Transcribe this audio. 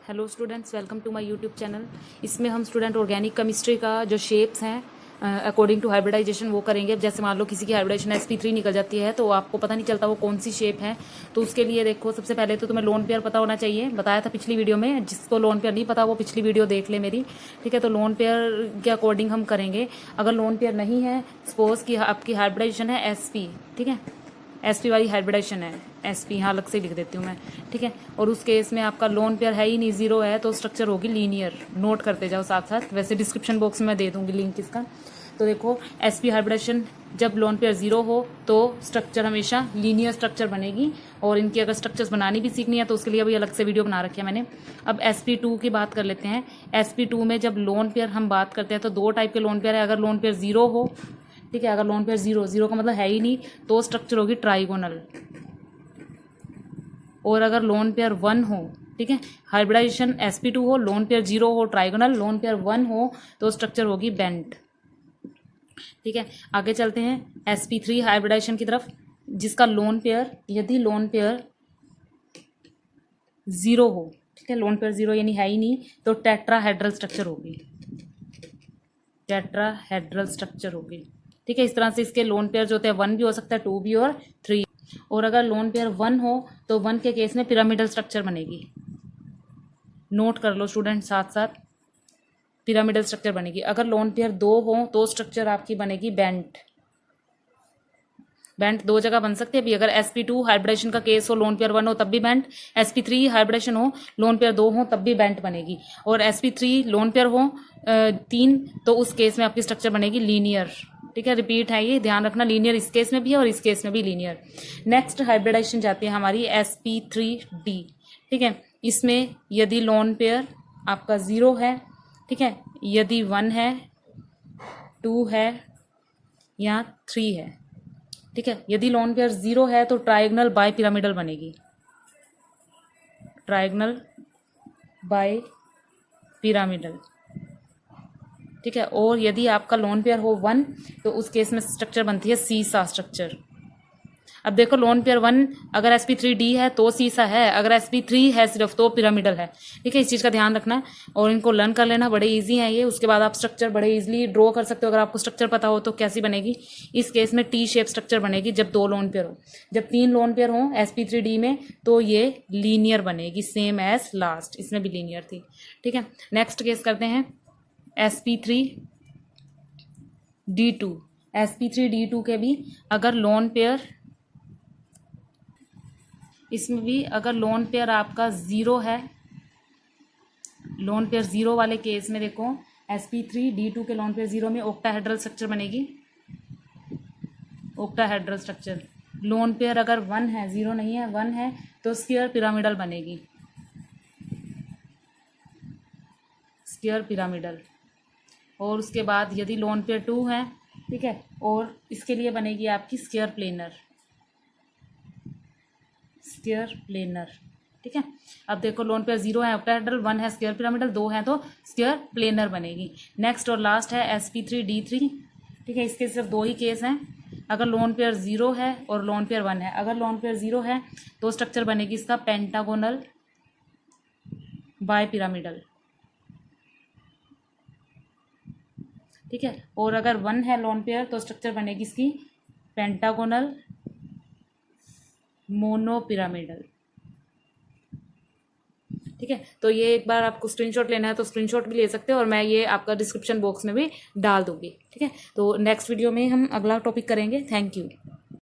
Hello students, welcome to my YouTube channel. इसमें हम student organic chemistry का जो शेप्स हैं अकॉर्डिंग टू हाइब्रिडाइजेशन वो करेंगे। अब जैसे मान लो किसी की हाइब्रिडाइजेशन sp3 निकल जाती है तो आपको पता नहीं चलता वो कौन सी शेप है। तो उसके लिए देखो, सबसे पहले तो तुम्हें लोन पेयर पता होना चाहिए। बताया था पिछली वीडियो में, जिसको लोन पेयर नहीं पता वो पिछली वीडियो देख ले मेरी, ठीक है। तो लोन पेयर के अकॉर्डिंग हम करेंगे। अगर लोन पेयर नहीं है, सपोज कि आपकी हाइब्रिडाइजेशन है sp, ठीक है, sp वाली हाइब्रिडाइजेशन है, sp यहाँ अलग से लिख देती हूँ मैं, ठीक है। और उस केस में आपका लोन पेयर है ही नहीं, जीरो है, तो स्ट्रक्चर होगी लीनियर। नोट करते जाओ साथ साथ, वैसे डिस्क्रिप्शन बॉक्स में मैं दे दूंगी लिंक इसका। तो देखो, sp हाइब्रिडाइजेशन जब लोन पेयर जीरो हो तो स्ट्रक्चर हमेशा लीनियर स्ट्रक्चर बनेगी। और इनकी अगर स्ट्रक्चर्स बनानी भी सीखनी है तो उसके लिए अभी अलग से वीडियो बना रखी है मैंने। अब sp2 की बात कर लेते हैं। sp2 में जब लोन पेयर हम बात करते हैं तो दो टाइप के लोन पेयर है। अगर लोन पेयर जीरो हो, ठीक है, अगर लोन पेयर जीरो का मतलब है ही नहीं, तो स्ट्रक्चर होगी ट्राइगोनल। और अगर लोन पेयर वन हो, ठीक है, हाइब्रिडाइजेशन sp2 हो, लोन पेयर जीरो हो ट्राइगोनल, लोन पेयर वन हो तो स्ट्रक्चर होगी बेंट, ठीक है। आगे चलते हैं sp3 हाइब्रिडाइजेशन की तरफ, जिसका लोन पेयर, यदि लोन पेयर जीरो हो, ठीक है, लोन पेयर जीरो यानी है ही नहीं, तो टेट्राहेड्रल स्ट्रक्चर होगी, टेट्राहेड्रल स्ट्रक्चर होगी, ठीक है। इस तरह से इसके लोन पेयर जो होते हैं वन भी हो सकता है, टू भी और थ्री। और अगर लोन पेयर वन हो तो वन के केस में पिरामिडल स्ट्रक्चर बनेगी। नोट कर लो स्टूडेंट साथ साथ, पिरामिडल स्ट्रक्चर बनेगी। अगर लोन पेयर दो हो तो स्ट्रक्चर आपकी बनेगी बेंट। बेंट दो जगह बन सकती है भी। अगर sp2 हाइब्रिडेशन का केस हो, लोन पेयर वन हो तब भी बेंट, sp3 हाइब्रिडेशन हो, लोन पेयर दो हो तब भी बेंट बनेगी। और sp3 लोन पेयर हो तीन, तो उस केस में आपकी स्ट्रक्चर बनेगी लीनियर, ठीक है। रिपीट है ये, ध्यान रखना, लीनियर इस केस में भी है और इस केस में भी लीनियर। नेक्स्ट हाइब्रिडाइजेशन जाती है हमारी sp3d, ठीक है। इसमें यदि लोन पेयर आपका जीरो है, ठीक है, यदि वन है, टू है या थ्री है, ठीक है, यदि लोन पेयर जीरो है तो ट्राइगोनल बाय पिरामिडल बनेगी, ट्राइगोनल बाय पिरामिडल, ठीक है। और यदि आपका लोन पेयर हो वन तो उस केस में स्ट्रक्चर बनती है सीसा स्ट्रक्चर। अब देखो, लोन पेयर वन अगर sp3d है तो सीसा है, अगर sp3 है सिर्फ तो पिरामिडल है, ठीक है। इस चीज़ का ध्यान रखना और इनको लर्न कर लेना, बड़े इजी हैं ये। उसके बाद आप स्ट्रक्चर बड़े इजीली ड्रॉ कर सकते हो अगर आपको स्ट्रक्चर पता हो तो कैसी बनेगी। इस केस में टी शेप स्ट्रक्चर बनेगी जब दो लोन पेयर हो। जब तीन लोन पेयर हो sp3d में तो ये लीनियर बनेगी, सेम एज लास्ट, इसमें भी लीनियर थी, ठीक है। नेक्स्ट केस करते हैं sp3d2। sp3d2 के भी अगर लोन पेयर, इसमें भी अगर लोन पेयर आपका जीरो है, लोन पेयर जीरो वाले केस में देखो sp3d2 के लोन पेयर जीरो में ऑक्टाहेड्रल स्ट्रक्चर बनेगी, ऑक्टाहेड्रल स्ट्रक्चर। लोन पेयर अगर वन है, जीरो नहीं है, वन है, तो स्क्वायर पिरामिडल बनेगी, स्क्वायर पिरामिडल। और उसके बाद यदि लोन पेयर टू है, ठीक है, और इसके लिए बनेगी आपकी स्क्वायर प्लेनर, स्क्वायर प्लेनर, ठीक है। अब देखो, लोन पेयर जीरो है ऑक्टाहेड्रल, वन है स्क्वायर पिरामिडल, दो है तो स्क्वायर प्लेनर बनेगी। नेक्स्ट और लास्ट है sp3d3, ठीक है। इसके सिर्फ दो ही केस हैं। अगर लोन पेयर जीरो है और लोन पेयर वन है, अगर लोन पेयर जीरो है तो स्ट्रक्चर बनेगी इसका पेंटागोनल बाय पिरामिडल, ठीक है। और अगर वन है लोन पेयर तो स्ट्रक्चर बनेगी इसकी पेंटागोनल मोनोपिरामिडल, ठीक है। तो ये एक बार आपको स्क्रीनशॉट लेना है तो स्क्रीनशॉट भी ले सकते हो और मैं ये आपका डिस्क्रिप्शन बॉक्स में भी डाल दूंगी, ठीक है। तो नेक्स्ट वीडियो में हम अगला टॉपिक करेंगे। Thank you.